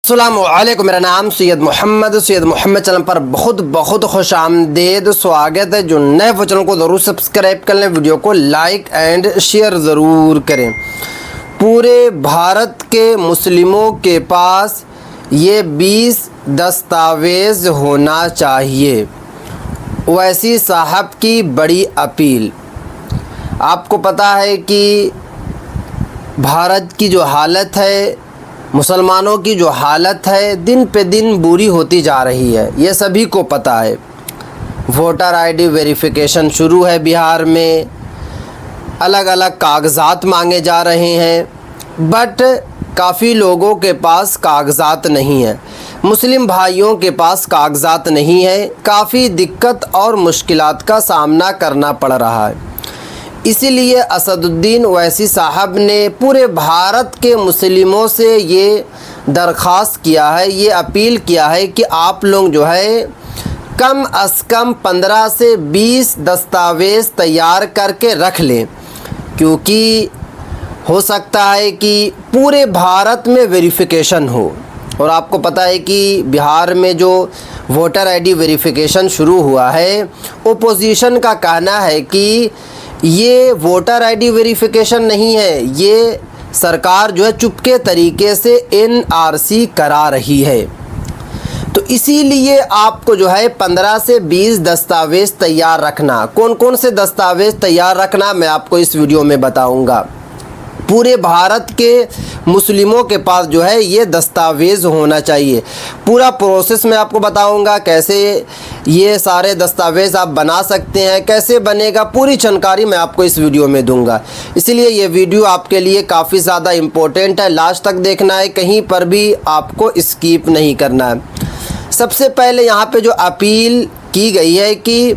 अस्सलामुअलैकुम, मेरा नाम सैयद मोहम्मद चैनल पर बहुत बहुत खुश आमदेद स्वागत है। जो नए वो चैनल को ज़रूर सब्सक्राइब कर लें, वीडियो को लाइक एंड शेयर ज़रूर करें। पूरे भारत के मुस्लिमों के पास ये 20 दस्तावेज़ होना चाहिए। ओवैसी साहब की बड़ी अपील। आपको पता है कि भारत की जो हालत है, मुसलमानों की जो हालत है, दिन पे दिन बुरी होती जा रही है। ये सभी को पता है। वोटर आईडी वेरिफिकेशन शुरू है बिहार में, अलग अलग कागज़ात मांगे जा रहे हैं, बट काफ़ी लोगों के पास कागज़ात नहीं है। मुस्लिम भाइयों के पास कागज़ात नहीं है। काफ़ी दिक्कत और मुश्किलात का सामना करना पड़ रहा है। इसीलिए असदुद्दीन ओवैसी साहब ने पूरे भारत के मुस्लिमों से ये दरख्वास्त किया है, ये अपील किया है कि आप लोग जो है कम अज़ कम 15 से 20 दस्तावेज़ तैयार करके रख लें, क्योंकि हो सकता है कि पूरे भारत में वेरिफिकेशन हो। और आपको पता है कि बिहार में जो वोटर आईडी वेरिफिकेशन शुरू हुआ है, ओपोजिशन का कहना है कि ये वोटर आईडी वेरिफिकेशन नहीं है, ये सरकार जो है चुपके तरीके से एनआरसी करा रही है। तो इसीलिए आपको जो है 15 से 20 दस्तावेज़ तैयार रखना। कौन कौन से दस्तावेज़ तैयार रखना मैं आपको इस वीडियो में बताऊंगा। पूरे भारत के मुस्लिमों के पास जो है ये दस्तावेज़ होना चाहिए। पूरा प्रोसेस मैं आपको बताऊंगा, कैसे ये सारे दस्तावेज़ आप बना सकते हैं, कैसे बनेगा, पूरी जानकारी मैं आपको इस वीडियो में दूंगा। इसलिए ये वीडियो आपके लिए काफ़ी ज़्यादा इम्पोर्टेंट है, लास्ट तक देखना है, कहीं पर भी आपको स्किप नहीं करना है। सबसे पहले यहाँ पे जो अपील की गई है कि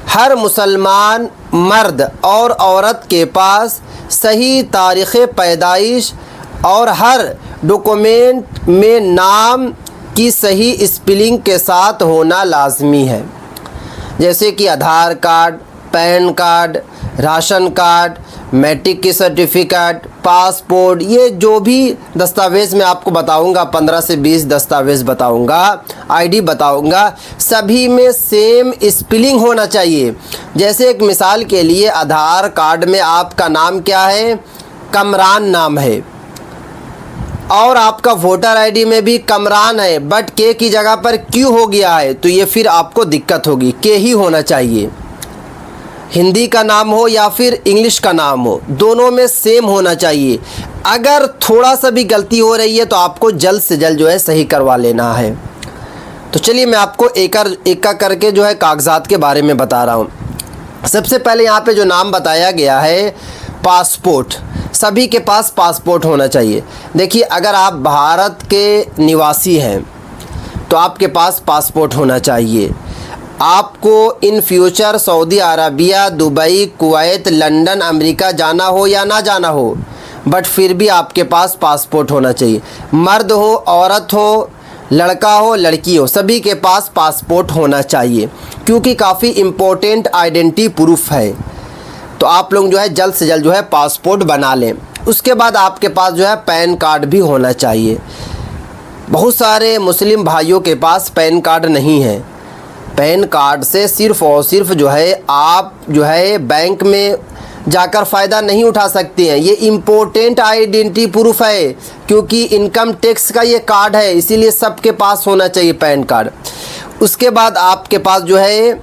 हर मुसलमान मर्द और औरत के पास सही तारीख़ पैदाइश और हर डॉक्यूमेंट में नाम की सही स्पेलिंग के साथ होना लाजमी है। जैसे कि Aadhaar card, PAN card, ration card, matric की सर्टिफिकेट, पासपोर्ट, ये जो भी दस्तावेज़ मैं आपको बताऊंगा, 15 से 20 दस्तावेज़ बताऊंगा, आईडी बताऊंगा, सभी में सेम स्पेलिंग होना चाहिए। जैसे एक मिसाल के लिए आधार कार्ड में आपका नाम क्या है, कमरान नाम है, और आपका वोटर आईडी में भी कमरान है, बट के की जगह पर क्यू हो गया है, तो ये फिर आपको दिक्कत होगी। के ही होना चाहिए, हिंदी का नाम हो या फिर इंग्लिश का नाम हो, दोनों में सेम होना चाहिए। अगर थोड़ा सा भी गलती हो रही है तो आपको जल्द से जल्द जो है सही करवा लेना है। तो चलिए मैं आपको एक करके जो है कागज़ात के बारे में बता रहा हूँ। सबसे पहले यहाँ पे जो नाम बताया गया है, पासपोर्ट। सभी के पास पासपोर्ट होना चाहिए। देखिए, अगर आप भारत के निवासी हैं तो आपके पास पासपोर्ट होना चाहिए। आपको in future Saudi Arabia, Dubai, Kuwait, London, America जाना हो या ना जाना हो, बट फिर भी आपके पास पासपोर्ट होना चाहिए। मर्द हो, औरत हो, लड़का हो, लड़की हो, सभी के पास पासपोर्ट होना चाहिए, क्योंकि काफ़ी इम्पोर्टेंट आइडेंटिटी प्रूफ है। तो आप लोग जो है जल्द से जल्द जो है पासपोर्ट बना लें। उसके बाद आपके पास जो है पैन कार्ड भी होना चाहिए। बहुत सारे मुस्लिम भाइयों के पास पैन कार्ड नहीं है। पैन कार्ड से सिर्फ़ और सिर्फ जो है आप जो है बैंक में जाकर फ़ायदा नहीं उठा सकते हैं। ये इम्पोर्टेंट आइडेंटिटी प्रूफ है, क्योंकि इनकम टैक्स का ये कार्ड है, इसीलिए सबके पास होना चाहिए पैन कार्ड। उसके बाद आपके पास जो है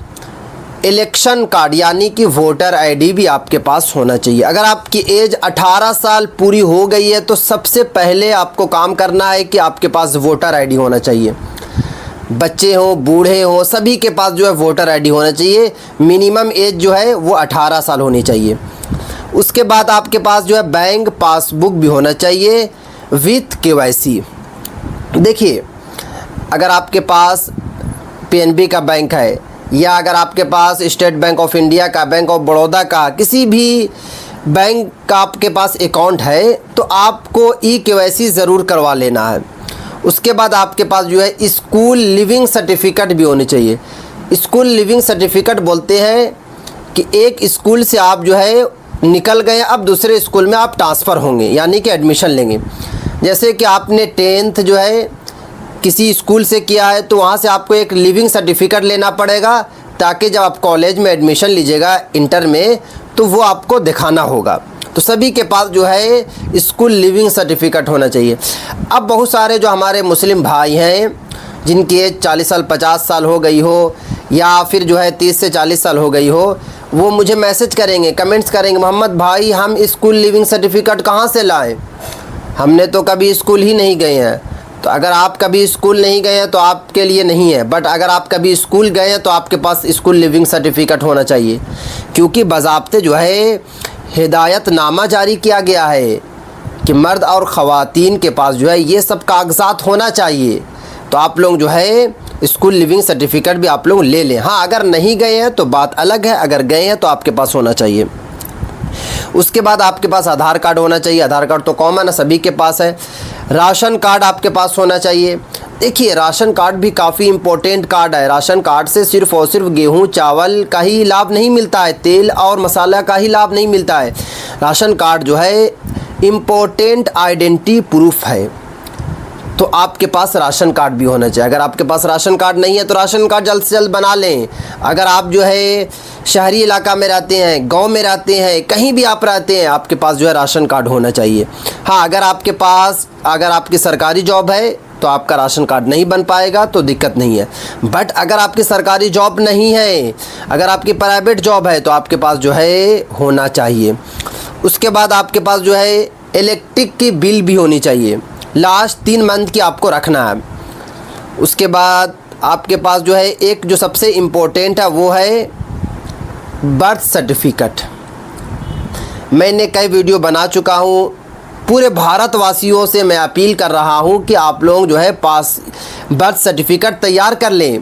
इलेक्शन कार्ड यानी कि वोटर आईडी भी आपके पास होना चाहिए। अगर आपकी एज 18 साल पूरी हो गई है तो सबसे पहले आपको काम करना है कि आपके पास वोटर आईडी होना चाहिए। बच्चे हों, बूढ़े हों, सभी के पास जो है वोटर आईडी होना चाहिए। मिनिमम एज जो है वो 18 साल होनी चाहिए। उसके बाद आपके पास जो है बैंक पासबुक भी होना चाहिए विथ केवाईसी। देखिए, अगर आपके पास पीएनबी का बैंक है, या अगर आपके पास स्टेट बैंक ऑफ इंडिया का, बैंक ऑफ बड़ौदा का, किसी भी बैंक का आपके पास अकाउंट है, तो आपको ई केवाईसी ज़रूर करवा लेना है। उसके बाद आपके पास जो है स्कूल लिविंग सर्टिफिकेट भी होनी चाहिए। स्कूल लिविंग सर्टिफिकेट बोलते हैं कि एक स्कूल से आप जो है निकल गए, अब दूसरे स्कूल में आप ट्रांसफ़र होंगे, यानी कि एडमिशन लेंगे। जैसे कि आपने 10th जो है किसी स्कूल से किया है तो वहाँ से आपको एक लिविंग सर्टिफिकेट लेना पड़ेगा, ताकि जब आप कॉलेज में एडमिशन लीजिएगा इंटर में तो वो आपको दिखाना होगा। तो सभी के पास जो है स्कूल लिविंग सर्टिफिकेट होना चाहिए। अब बहुत सारे जो हमारे मुस्लिम भाई हैं जिनकी एज 40 साल 50 साल हो गई हो, या फिर जो है 30 से 40 साल हो गई हो, वो मुझे मैसेज करेंगे, कमेंट्स करेंगे, मोहम्मद भाई हम स्कूल लिविंग सर्टिफिकेट कहाँ से लाएं, हमने तो कभी स्कूल ही नहीं गए हैं। तो अगर आप कभी स्कूल नहीं गए हैं तो आपके लिए नहीं है, बट अगर आप कभी स्कूल गए हैं तो आपके पास स्कूल लिविंग सर्टिफिकेट होना चाहिए, क्योंकि बज़ाब्ते जो है हिदायतनामा जारी किया गया है कि मर्द और ख़वातीन के पास जो है ये सब कागजात होना चाहिए। तो आप लोग जो है स्कूल लिविंग सर्टिफिकेट भी आप लोग ले लें। हाँ, अगर नहीं गए हैं तो बात अलग है, अगर गए हैं तो आपके पास होना चाहिए। उसके बाद आपके पास आधार कार्ड होना चाहिए। आधार कार्ड तो कॉमन है, सभी के पास है। राशन कार्ड आपके पास होना चाहिए। देखिए, राशन कार्ड भी काफ़ी इम्पोर्टेंट कार्ड है। राशन कार्ड से सिर्फ़ और सिर्फ गेहूँ चावल का ही लाभ नहीं मिलता है, तेल और मसाला का ही लाभ नहीं मिलता है। राशन कार्ड जो है इम्पोर्टेंट आइडेंटिटी प्रूफ है, तो आपके पास राशन कार्ड भी होना चाहिए। अगर आपके पास राशन कार्ड नहीं है तो राशन कार्ड जल्द से जल्द बना लें। अगर आप जो है शहरी इलाका में रहते हैं, गांव में रहते हैं, कहीं भी आप रहते हैं, आपके पास जो है राशन कार्ड होना चाहिए। हाँ, अगर आपकी सरकारी जॉब है तो आपका राशन कार्ड नहीं बन पाएगा, तो दिक्कत नहीं है। बट अगर आपकी सरकारी जॉब नहीं है, अगर आपकी प्राइवेट जॉब है, तो आपके पास जो है होना चाहिए। उसके बाद आपके पास जो है इलेक्ट्रिक की बिल भी होनी चाहिए, लास्ट 3 मंथ की आपको रखना है। उसके बाद आपके पास जो है एक जो सबसे इम्पोर्टेंट है वो है बर्थ सर्टिफिकेट। मैंने कई वीडियो बना चुका हूँ। पूरे भारतवासियों से मैं अपील कर रहा हूँ कि आप लोग जो है बर्थ सर्टिफिकेट तैयार कर लें,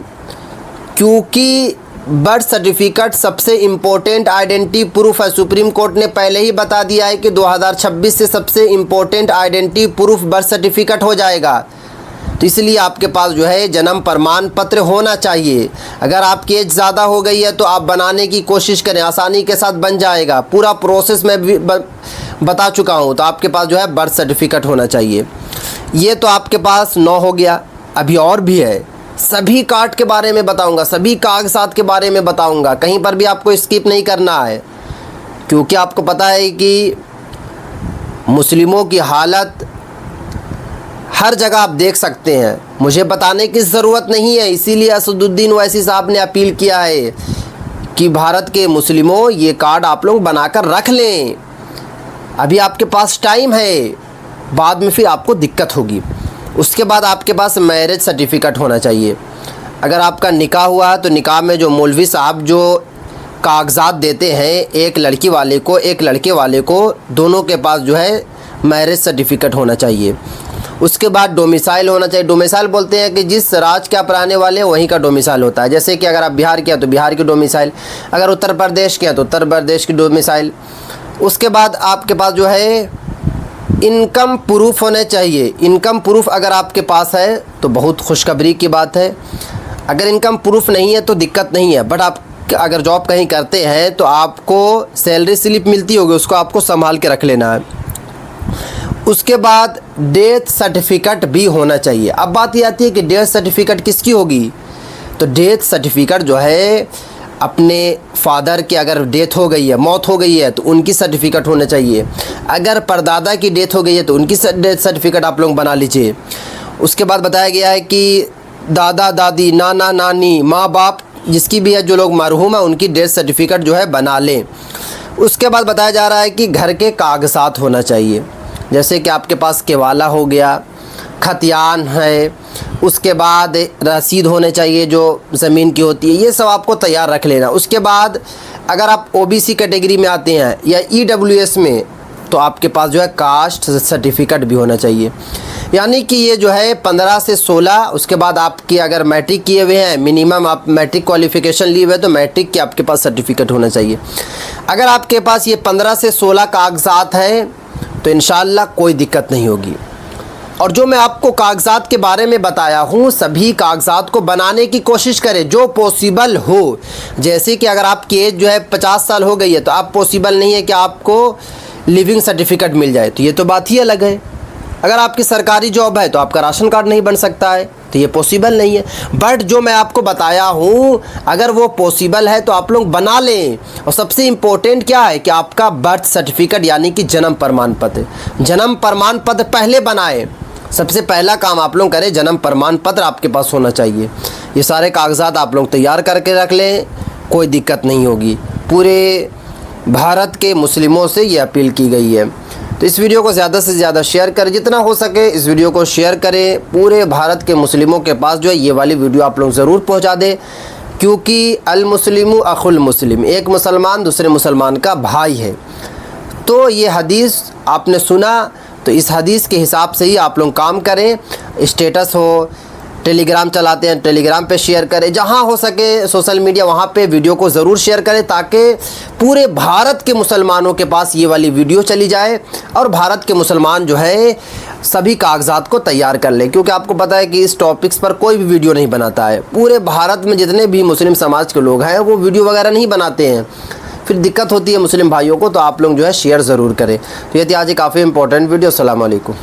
क्योंकि बर्थ सर्टिफिकेट सबसे इम्पोर्टेंट आइडेंटिटी प्रूफ है। सुप्रीम कोर्ट ने पहले ही बता दिया है कि 2026 से सबसे important identity proof birth certificate हो जाएगा। तो इसलिए आपके पास जो है जन्म प्रमाण पत्र होना चाहिए। अगर आपकी एज ज़्यादा हो गई है तो आप बनाने की कोशिश करें, आसानी के साथ बन जाएगा। पूरा प्रोसेस मैं भी बता चुका हूँ। तो आपके पास जो है बर्थ सर्टिफिकेट होना चाहिए। ये तो आपके पास 9 हो गया। अभी और भी है, सभी कार्ड के बारे में बताऊंगा, सभी कागजात के बारे में बताऊंगा। कहीं पर भी आपको स्किप नहीं करना है, क्योंकि आपको पता है कि मुस्लिमों की हालत हर जगह आप देख सकते हैं, मुझे बताने की ज़रूरत नहीं है। इसीलिए असदुद्दीन ओवैसी साहब ने अपील किया है कि भारत के मुस्लिमों ये कार्ड आप लोग बनाकर रख लें। अभी आपके पास टाइम है, बाद में फिर आपको दिक्कत होगी। उसके बाद आपके पास मैरिज सर्टिफिकेट होना चाहिए। अगर आपका निकाह हुआ है तो निकाह में जो मौलवी साहब जो कागजात देते हैं, एक लड़की वाले को एक लड़के वाले को, दोनों के पास जो है मैरिज सर्टिफिकेट होना चाहिए। उसके बाद डोमिसाइल होना चाहिए। डोमिसाइल बोलते हैं कि जिस राज्य के आप रहने वाले हैं वहीं का डोमिसाइल होता है। जैसे कि अगर आप बिहार के हैं तो बिहार की डोमिसाइल, अगर उत्तर प्रदेश के हैं तो उत्तर प्रदेश की डोमिसाइल। उसके बाद आपके पास जो है इनकम प्रूफ होने चाहिए। इनकम प्रूफ अगर आपके पास है तो बहुत खुशखबरी की बात है। अगर इनकम प्रूफ नहीं है तो दिक्कत नहीं है, बट आप अगर जॉब कहीं करते हैं तो आपको सैलरी स्लिप मिलती होगी, उसको आपको संभाल के रख लेना है। उसके बाद डेथ सर्टिफिकेट भी होना चाहिए। अब बात ये आती है कि डेथ सर्टिफिकेट किसकी होगी, तो डेथ सर्टिफिकेट जो है अपने फादर की अगर डेथ हो गई है, मौत हो गई है, तो उनकी सर्टिफिकेट होना चाहिए। अगर परदादा की डेथ हो गई है तो उनकी डेथ सर्टिफिकेट आप लोग बना लीजिए। उसके बाद बताया गया है कि दादा दादी, नाना नानी, माँ बाप जिसकी भी है, जो लोग मरहूम है, उनकी डेथ सर्टिफिकेट जो है बना लें। उसके बाद बताया जा रहा है कि घर के कागजात होना चाहिए, जैसे कि आपके पास केवाला हो गया, खतियान है, उसके बाद रसीद होने चाहिए जो ज़मीन की होती है। ये सब आपको तैयार रख लेना। उसके बाद अगर आप ओबीसी कैटेगरी में आते हैं या ईडब्ल्यूएस में, तो आपके पास जो है कास्ट सर्टिफिकेट भी होना चाहिए। यानी कि ये जो है 15 से 16, उसके बाद आपकी अगर मैट्रिक किए हुए हैं, मिनिमम आप मैट्रिक क्वालिफ़िकेशन लिए हुए हैं, तो मैट्रिक की आपके पास सर्टिफिकेट होना चाहिए। अगर आपके पास ये 15 से 16 कागजात हैं तो इंशाल्लाह कोई दिक्कत नहीं होगी। और जो मैं आपको कागजात के बारे में बताया हूँ, सभी कागजात को बनाने की कोशिश करें जो पॉसिबल हो। जैसे कि अगर आपकी एज जो है 50 साल हो गई है, तो आप पॉसिबल नहीं है कि आपको लिविंग सर्टिफिकेट मिल जाए, तो ये तो बात ही अलग है। अगर आपकी सरकारी जॉब है तो आपका राशन कार्ड नहीं बन सकता है, तो ये पॉसिबल नहीं है। बट जो मैं आपको बताया हूँ, अगर वो पॉसिबल है तो आप लोग बना लें। और सबसे इम्पोर्टेंट क्या है कि आपका बर्थ सर्टिफिकेट यानी कि जन्म प्रमाण पत्र, जन्म प्रमाण पत्र पहले बनाए। सबसे पहला काम आप लोग करें, जन्म प्रमाण पत्र आपके पास होना चाहिए। ये सारे कागजात आप लोग तैयार करके रख लें, कोई दिक्कत नहीं होगी। पूरे भारत के मुस्लिमों से ये अपील की गई है। तो इस वीडियो को ज़्यादा से ज़्यादा शेयर करें, जितना हो सके इस वीडियो को शेयर करें। पूरे भारत के मुस्लिमों के पास जो है ये वाली वीडियो आप लोग ज़रूर पहुंचा दें, क्योंकि अल मुस्लिमु अखुल मुस्लिम, एक मुसलमान दूसरे मुसलमान का भाई है। तो ये हदीस आपने सुना, तो इस हदीस के हिसाब से ही आप लोग काम करें। स्टेटस हो, टेलीग्राम चलाते हैं, टेलीग्राम पे शेयर करें, जहाँ हो सके सोशल मीडिया वहाँ पे वीडियो को ज़रूर शेयर करें, ताकि पूरे भारत के मुसलमानों के पास ये वाली वीडियो चली जाए और भारत के मुसलमान जो है सभी कागजात को तैयार कर लें। क्योंकि आपको पता है कि इस टॉपिक्स पर कोई भी वीडियो नहीं बनाता है। पूरे भारत में जितने भी मुस्लिम समाज के लोग हैं वो वीडियो वगैरह नहीं बनाते हैं, फिर दिक्कत होती है मुस्लिम भाइयों को। तो आप लोग जो है शेयर ज़रूर करें। तो ये थी आज काफ़ी इंपॉर्टेंट वीडियो। अस्सलाम वालेकुम।